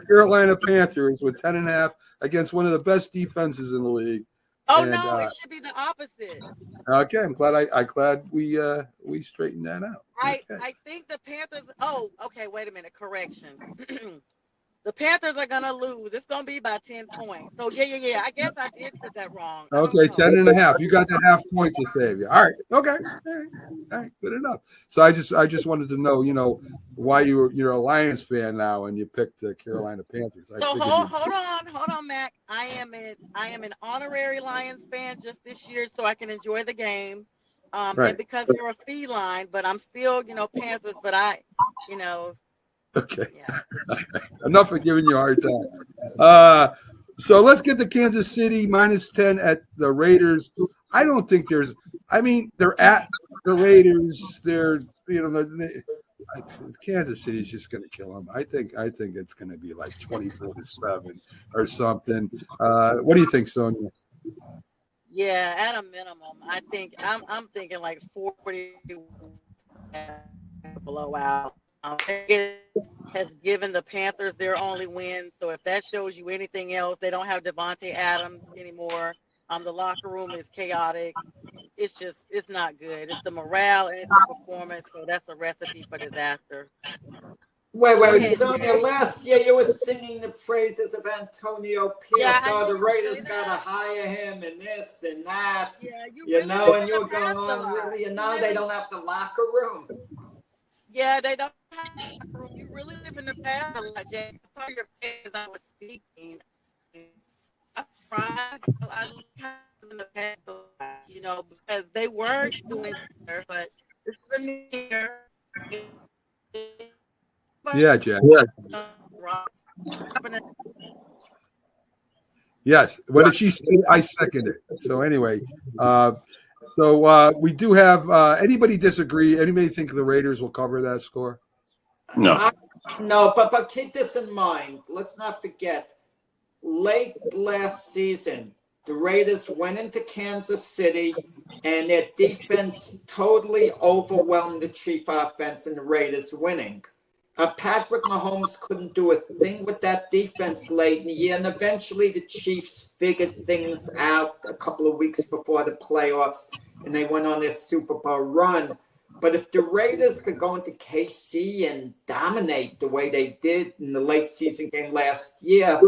Carolina Panthers with 10.5 against one of the best defenses in the league. Oh, no, it should be the opposite. Okay, I'm glad we straightened that out. I think the Panthers. Oh, okay. Wait a minute. Correction. The Panthers are gonna lose. It's gonna be by 10 points. So yeah. I guess I did put that wrong. Okay, 10.5. You got the half point to save you. All right. Okay. All right. Good enough. So I just wanted to know, why you're a Lions fan now and you picked the Carolina Panthers. So hold on, Mac. I am an honorary Lions fan just this year, so I can enjoy the game. Right. And because they're a feline, but I'm still, Panthers. But Okay. Yeah. Enough of giving you a hard time. So let's get to Kansas City -10 at the Raiders. I don't think they're at the Raiders. Kansas City is just going to kill them. I think it's going to be like 24-7 or something. What do you think, Sonia? Yeah, at a minimum, I think I'm thinking like 40 blowout. Has given the Panthers their only win. So if that shows you anything else, they don't have Devontae Adams anymore. The locker room is chaotic. It's not good. It's the morale and it's the performance. So that's a recipe for disaster. Wait, Sonia, last year you were singing the praises of Antonio Pierce. Yeah, the Raiders got to hire him and this and that. Yeah, and you were going on really, and now they don't have the locker room. Yeah, they don't have the locker room. You really live in the past a lot, Jay. I saw your face as I was speaking. I'm surprised. I live in the past a lot, because they were doing better, but this is a new year. Yeah, Jack. Yes. What did she say? I second it. So anyway, we do have anybody disagree? Anybody think the Raiders will cover that score? No. No, but keep this in mind. Let's not forget late last season, the Raiders went into Kansas City and their defense totally overwhelmed the Chief offense and the Raiders winning. Patrick Mahomes couldn't do a thing with that defense late in the year, and eventually the Chiefs figured things out a couple of weeks before the playoffs, and they went on their Super Bowl run. But if the Raiders could go into KC and dominate the way they did in the late season game last year,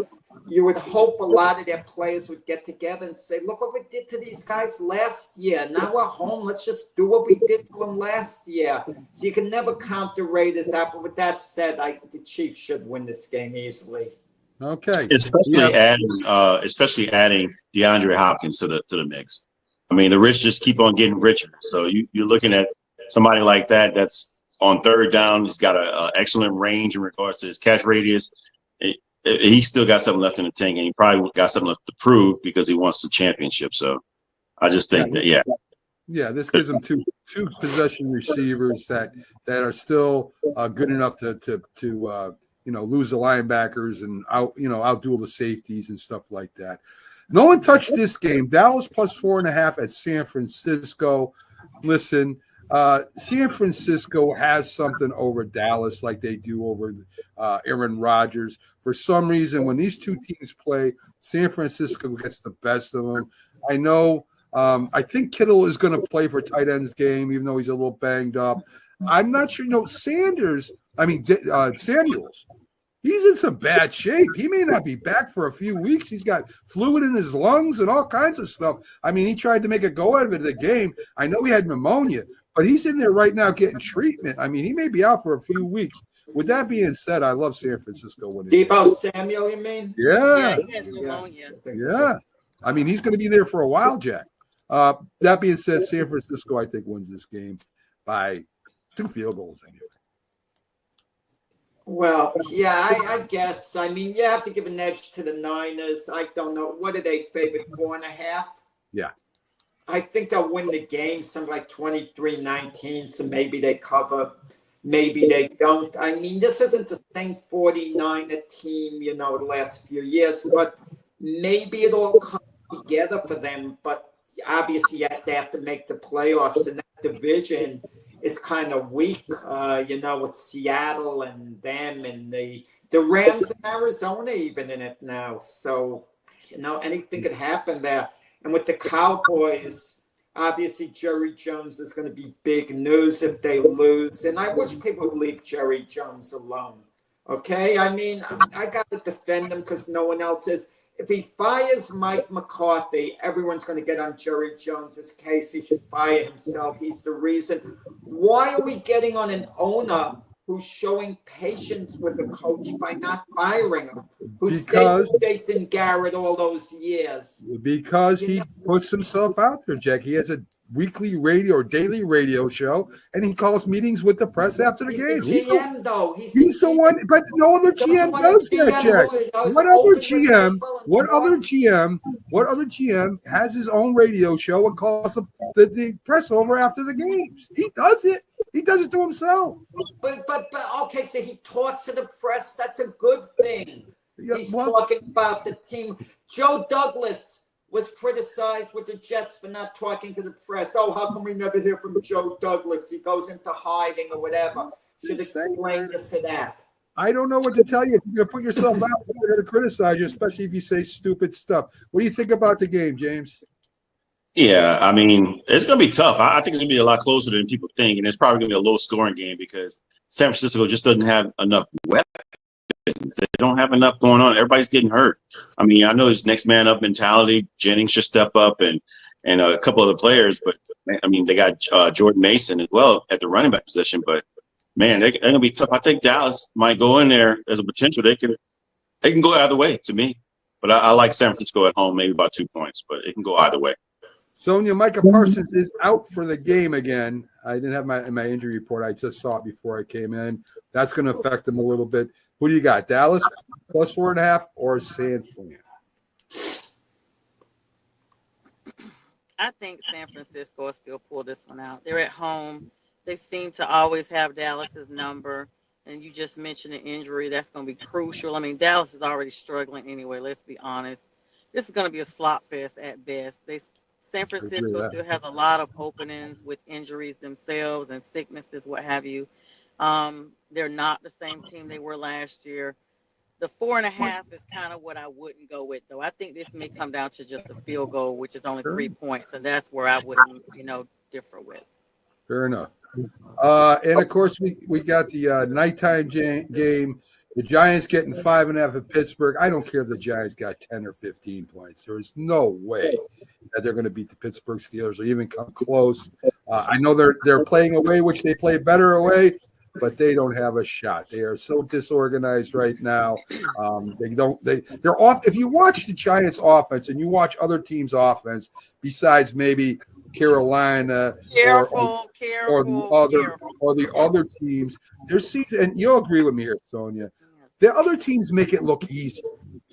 you would hope a lot of their players would get together and say, look what we did to these guys last year. Now we're home. Let's just do what we did to them last year. So you can never count the Raiders out. But with that said, I think the Chiefs should win this game easily. Okay. Especially adding DeAndre Hopkins to the mix. I mean, the rich just keep on getting richer. So you're looking at somebody like that that's on third down. He's got an excellent range in regards to his catch radius. He's still got something left in the tank, and he probably got something left to prove because he wants the championship. So I just think this gives him two possession receivers that are still good enough to lose the linebackers and outduel the safeties and stuff like that. No one touched this game. Dallas plus 4.5 at San Francisco. Listen, San Francisco has something over Dallas like they do over Aaron Rodgers. For some reason, when these two teams play, San Francisco gets the best of them. I know. I think Kittle is going to play for tight end's game, even though he's a little banged up. I'm not sure. Samuels. He's in some bad shape. He may not be back for a few weeks. He's got fluid in his lungs and all kinds of stuff. I mean, he tried to make a go out of it in the game. I know he had pneumonia, but he's in there right now getting treatment. I mean, he may be out for a few weeks. With that being said, I love San Francisco winning. Deebo Samuel, you mean? Yeah. He had pneumonia. Yeah. I mean, he's going to be there for a while, Jack. That being said, San Francisco, I think, wins this game by 2 field goals anyway. Well, yeah, I guess. I mean, you have to give an edge to the Niners. I don't know. What are they favored, 4.5? Yeah. I think they'll win the game, something like 23-19, so maybe they cover. Maybe they don't. I mean, this isn't the same 49er team, the last few years, but maybe it all comes together for them. But obviously, they have to make the playoffs, and that division is kind of weak, with Seattle and them and the Rams and Arizona even in it now. So, anything could happen there. And with the Cowboys, obviously Jerry Jones is going to be big news if they lose. And I wish people would leave Jerry Jones alone. Okay? I mean, I got to defend him because no one else is. If he fires Mike McCarthy, everyone's going to get on Jerry Jones's case. He should fire himself. He's the reason. Why are we getting on an owner who's showing patience with the coach by not firing him? Who stayed with Jason Garrett all those years? Because he puts himself out there, Jack. He has a weekly radio or daily radio show, and he calls meetings with the press after the game. He's the GM, though. He's the one, but no other GM does that, Jack. What other GM has his own radio show and calls the press over after the games? He does it. He does it to himself. But okay, so he talks to the press. That's a good thing. Yeah, He's talking about the team. Joe Douglas was criticized with the Jets for not talking to the press. Oh, how come we never hear from Joe Douglas? He goes into hiding or whatever. Should explain this or that. I don't know what to tell you. If you're going to put yourself out, they're going to criticize you, especially if you say stupid stuff. What do you think about the game, James? Yeah, I mean, it's going to be tough. I think it's going to be a lot closer than people think, and it's probably going to be a low-scoring game because San Francisco just doesn't have enough weapons. They don't have enough going on. Everybody's getting hurt. I mean, I know it's next man up mentality. Jennings should step up and a couple other players, but I mean, they got Jordan Mason as well at the running back position. But man, they're going to be tough. I think Dallas might go in there as a potential. They can go either way to me. But I like San Francisco at home, maybe about 2 points, but it can go either way. Sonia, Micah Parsons is out for the game again. I didn't have my injury report. I just saw it before I came in. That's going to affect them a little bit. Who do you got, Dallas plus 4.5 or San Fran? I think San Francisco will still pull this one out. They're at home. They seem to always have Dallas's number. And you just mentioned an injury. That's going to be crucial. I mean, Dallas is already struggling anyway. Let's be honest. This is going to be a slot fest at best. San I agree with Francisco that. still has a lot of openings with injuries themselves and sicknesses, what have you. They're not the same team they were last year. The 4.5 is kind of what I wouldn't go with, though. I think this may come down to just a field goal, which is only 3 points, and that's where I wouldn't, differ with. Fair enough. And of course, we got the nighttime game. The Giants getting 5.5 at Pittsburgh. I don't care if the Giants got 10 or 15 points. There is no way that they're going to beat the Pittsburgh Steelers or even come close. I know they're playing away, which they play better away, but they don't have a shot. They are so disorganized right now. They're off. If you watch the Giants offense and you watch other teams' offense, besides maybe Carolina or the other teams, their season, and you'll agree with me here, Sonia. The other teams make it look easy,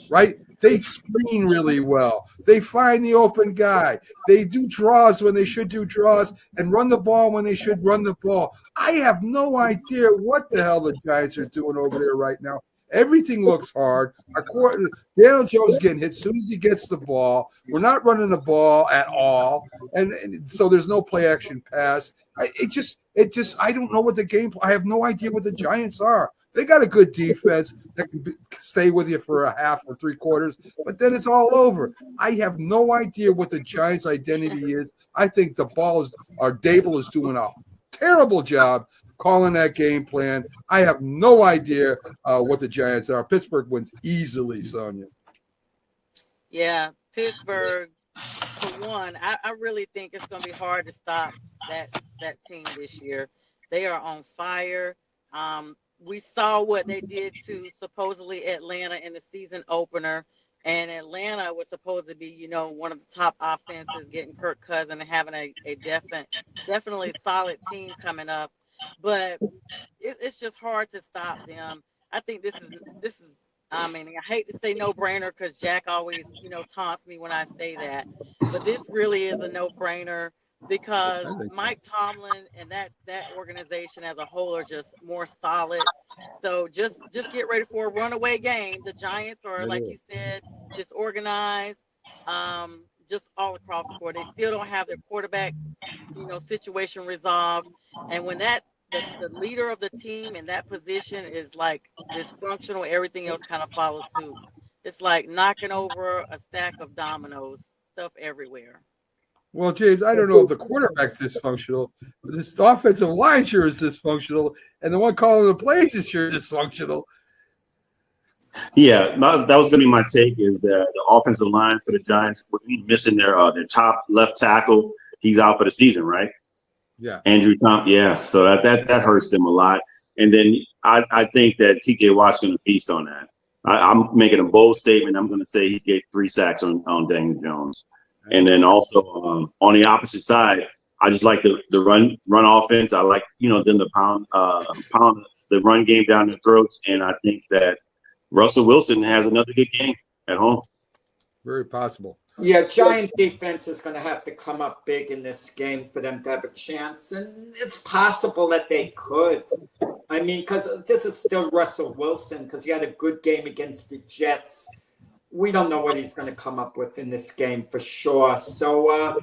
right? They screen really well. They find the open guy. They do draws when they should do draws and run the ball when they should run the ball. I have no idea what the hell the Giants are doing over there right now. Everything looks hard. Daniel Jones is getting hit as soon as he gets the ball. We're not running the ball at all, and so there's no play action pass. I don't know what the game. I have no idea what the Giants are. They got a good defense that can stay with you for a half or 3/4, but then it's all over. I have no idea what the Giants' identity is. I think Dable is doing a terrible job calling that game plan. I have no idea what the Giants are. Pittsburgh wins easily, Sonia. Yeah, Pittsburgh, for one, I really think it's going to be hard to stop that team this year. They are on fire. We saw what they did to supposedly Atlanta in the season opener, and Atlanta was supposed to be, one of the top offenses, getting Kirk Cousins and having a definitely solid team coming up. But it's just hard to stop them. I think this is. I mean, I hate to say no brainer because Jack always, taunts me when I say that, but this really is a no brainer. Because Mike Tomlin and that organization as a whole are just more solid. So just get ready for a runaway game. The Giants are, like you said, disorganized, just all across the board. They still don't have their quarterback, situation resolved. And when the leader of the team in that position is like dysfunctional, everything else kind of follows suit. It's like knocking over a stack of dominoes, stuff everywhere. Well, James, I don't know if the quarterback's dysfunctional, but this offensive line sure is dysfunctional, and the one calling the plays is sure dysfunctional. Yeah, that was going to be my take. Is that the offensive line for the Giants? He's missing their top left tackle. He's out for the season, right? Yeah, Andrew Tom. Yeah, so that hurts them a lot. And then I think that TJ Watt's going to feast on that. I'm making a bold statement. I'm going to say he's getting 3 sacks on Daniel Jones. And then also on the opposite side, I just like the run offense. I like them to pound the run game down their throats, and I think that Russell Wilson has another good game at home. Very possible. Yeah, Giant defense is going to have to come up big in this game for them to have a chance, and it's possible that they could. I mean, because this is still Russell Wilson, because he had a good game against the Jets. We don't know what he's going to come up with in this game for sure. So,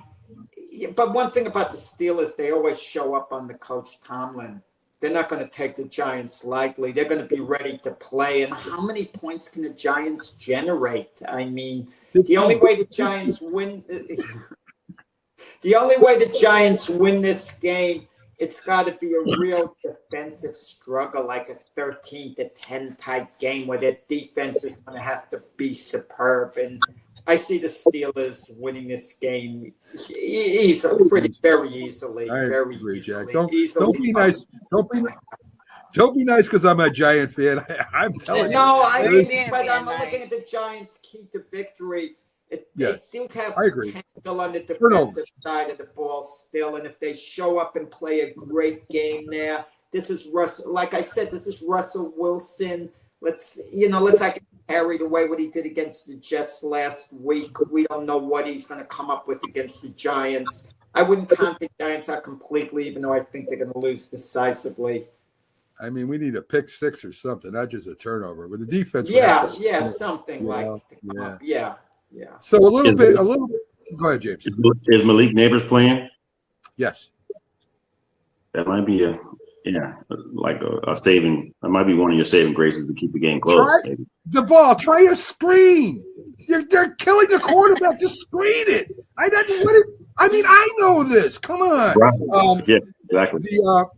but one thing about the Steelers, they always show up on the coach Tomlin. They're not going to take the Giants lightly. They're going to be ready to play. And how many points can the Giants generate? I mean, the only way the Giants win this game, it's got to be a real defensive struggle, like a 13-10 type game where their defense is going to have to be superb. And I see the Steelers winning this game very easily. Very agree, easily. Jack. Don't be nice. Don't be nice because I'm a Giant fan. I'm telling you. No, I mean, but I'm looking at the Giants' key to victory. They still have potential on the defensive side of the ball still, and if they show up and play a great game there, this is Russell. Like I said, this is Russell Wilson. Let's not get carried away what he did against the Jets last week. We don't know what he's going to come up with against the Giants. I wouldn't count the Giants out completely, even though I think they're going to lose decisively. I mean, we need a pick six or something, not just a turnover. But the defense, something like that. Yeah. So a little bit. Go ahead, James. Is Malik Neighbors playing? Yes. That might be a saving. That might be one of your saving graces to keep the game close. Try a screen. They're killing the quarterback. Just screen it. I know this. Come on. Right. Yeah, exactly.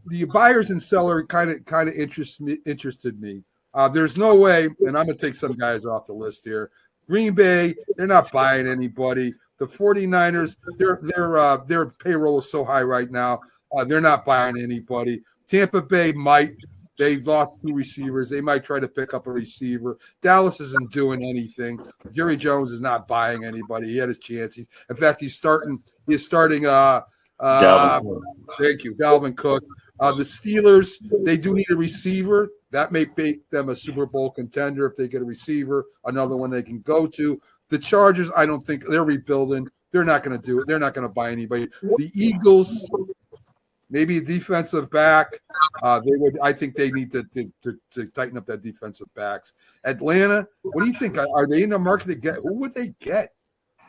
The buyers and seller kind of interested me. There's no way, and I'm gonna take some guys off the list here. Green Bay, they're not buying anybody. The 49ers, their payroll is so high right now. They're not buying anybody. Tampa Bay might. They've lost 2 receivers. They might try to pick up a receiver. Dallas isn't doing anything. Jerry Jones is not buying anybody. He had his chance. In fact, he's starting. Dalvin Cook. The Steelers, they do need a receiver. That may make them a Super Bowl contender if they get a receiver, another one they can go to. The Chargers, I don't think they're rebuilding. They're not going to do it. They're not going to buy anybody. The Eagles, maybe a defensive back. I think they need to tighten up that defensive backs. Atlanta, what do you think? Are they in the market to get? Who would they get?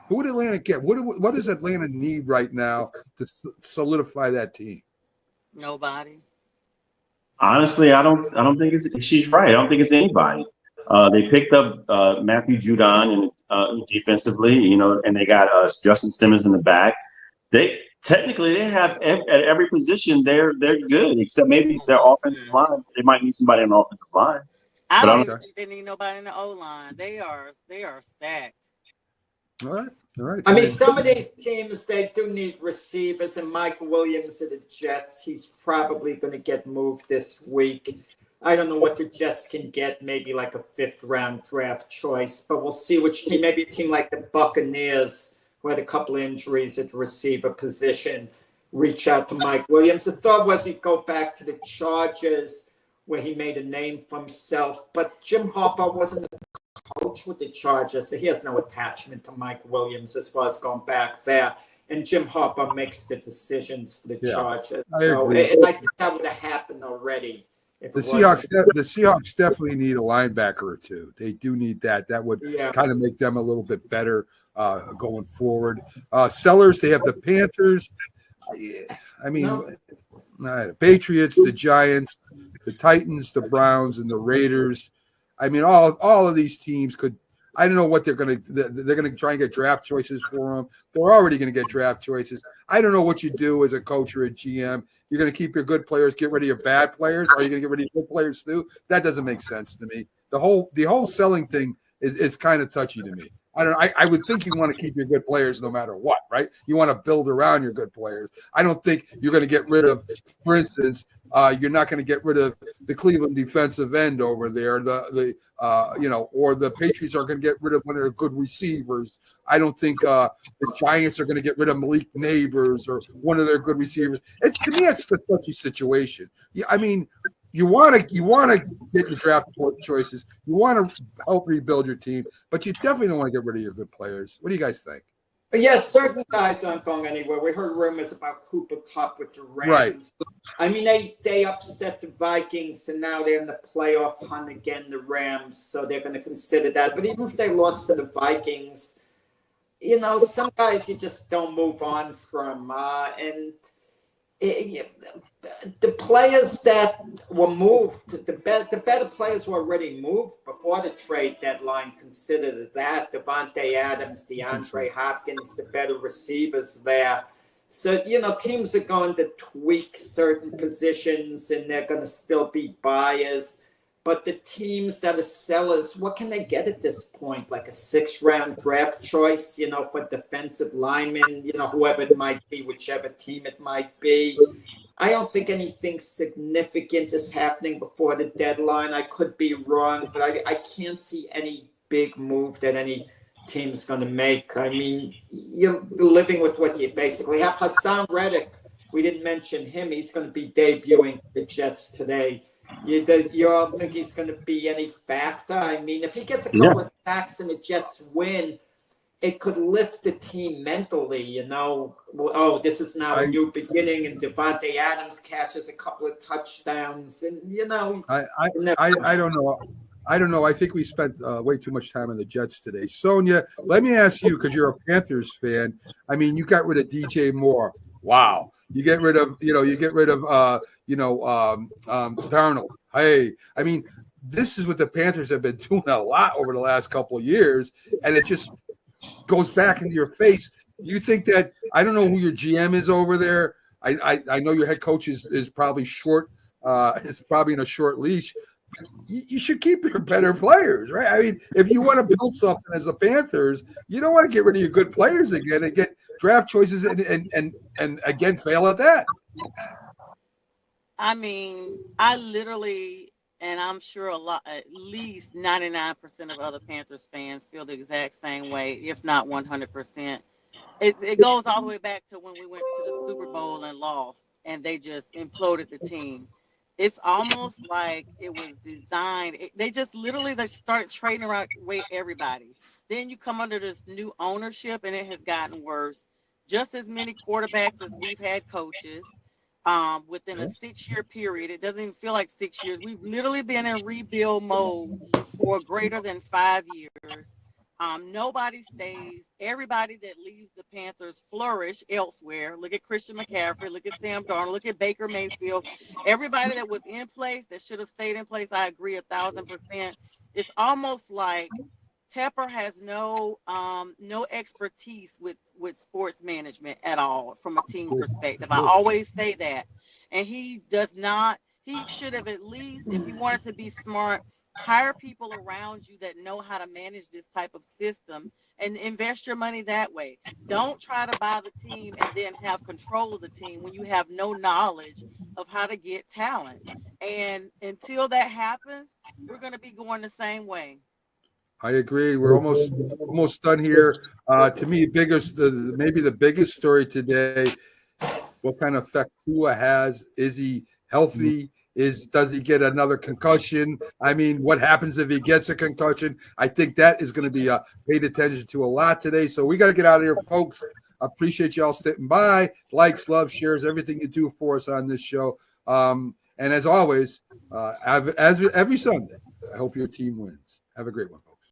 Who would Atlanta get? What does Atlanta need right now to solidify that team? Nobody. Honestly, I don't think she's right. I don't think it's anybody. They picked up Matthew Judon defensively, and they got Justin Simmons in the back. They have at every position they're good, except maybe their offensive line. They might need somebody on the offensive line. I don't even think they need nobody in the O line. They are stacked. All right. I mean, some of these teams, they do need receivers, and Mike Williams of the Jets, he's probably going to get moved this week. I don't know what the Jets can get, maybe like a 5th-round draft choice, but we'll see which team. Maybe a team like the Buccaneers, who had a couple of injuries at the receiver position, reach out to Mike Williams. The thought was he'd go back to the Chargers, where he made a name for himself, but Jim Harbaugh wasn't coach with the Chargers, so he has no attachment to Mike Williams as far as going back there. And Jim Harbaugh makes the decisions for the Chargers. I think that would have happened already. The Seahawks definitely need a linebacker or two. They do need that. That would kind of make them a little bit better going forward. Sellers, they have the Panthers. The Patriots, the Giants, the Titans, the Browns, and the Raiders. I mean, all of these teams could. I don't know what they're going to try and get draft choices for them. They're already going to get draft choices. I don't know what you do as a coach or a GM. You're going to keep your good players, get rid of your bad players. Are you going to get rid of your good players too? That doesn't make sense to me. The whole selling thing is kind of touchy to me. I would think you want to keep your good players no matter what, right? You want to build around your good players. I don't think you're going to get rid of, for instance, you're not going to get rid of the Cleveland defensive end over there, or the Patriots are going to get rid of one of their good receivers. I don't think the Giants are going to get rid of Malik Neighbors or one of their good receivers. To me, it's a touchy situation. Yeah, I mean, you want to get the draft choices. You want to help rebuild your team, but you definitely don't want to get rid of your good players. What do you guys think? Yes, certain guys aren't going anywhere. We heard rumors about Cooper Kupp with the Rams. Right. I mean, they upset the Vikings, and now they're in the playoff hunt again, the Rams, so they're going to consider that. But even if they lost to the Vikings, some guys you just don't move on from. The players that were moved, the better players were already moved before the trade deadline. Considered that Devontae Adams, DeAndre Hopkins, the better receivers there. So teams are going to tweak certain positions, and they're going to still be buyers. But the teams that are sellers, what can they get at this point? Like a 6th-round draft choice, for defensive linemen, whoever it might be, whichever team it might be. I don't think anything significant is happening before the deadline. I could be wrong, but I can't see any big move that any team's going to make. I mean, you're living with what you basically have. Hassan Reddick, we didn't mention him. He's going to be debuting the Jets today. You all think he's going to be any factor? I mean, if he gets a couple of sacks and the Jets win, it could lift the team mentally, you know. Oh, this is now a new beginning, and Devontae Adams catches a couple of touchdowns, and you know, I don't know. I don't know. I think we spent way too much time on the Jets today. Sonia, let me ask you, because you're a Panthers fan. I mean, you got rid of DJ Moore. Wow. You get rid of Darnold. Hey, I mean, this is what the Panthers have been doing a lot over the last couple of years, and it just goes back into your face. You think that – I don't know who your GM is over there. I know your head coach is probably short. Is probably in a short leash. You should keep your better players, right? I mean, if you want to build something as the Panthers, you don't want to get rid of your good players again and get draft choices and again fail at that. I mean, I literally, and I'm sure at least 99% of other Panthers fans feel the exact same way, if not 100%. It goes all the way back to when we went to the Super Bowl and lost, and they just imploded the team. It's almost like it was designed. They started trading away everybody. Then you come under this new ownership, and it has gotten worse. Just as many quarterbacks as we've had coaches within a 6-year period. It doesn't even feel like 6 years. We've literally been in rebuild mode for greater than 5 years. Nobody stays. Everybody that leaves the Panthers flourish elsewhere. Look at Christian McCaffrey. Look at Sam Darnold. Look at Baker Mayfield. Everybody that was in place that should have stayed in place, I agree 1,000%. It's almost like Tepper has no expertise with sports management at all from a team perspective. I always say that. And he does not. He should have at least, if he wanted to be smart, hire people around you that know how to manage this type of system and invest your money that way. Don't try to buy the team and then have control of the team when you have no knowledge of how to get talent. And until that happens, we're going to be going the same way. I agree. We're almost done here. To me, maybe the biggest story today, what kind of effect Tua has. Is he healthy? Does he get another concussion? I mean, what happens if he gets a concussion? I think that is going to be paid attention to a lot today. So we got to get out of here, folks. I appreciate you all sitting by. Likes, love, shares, everything you do for us on this show. And as always, as every Sunday, I hope your team wins. Have a great one, folks.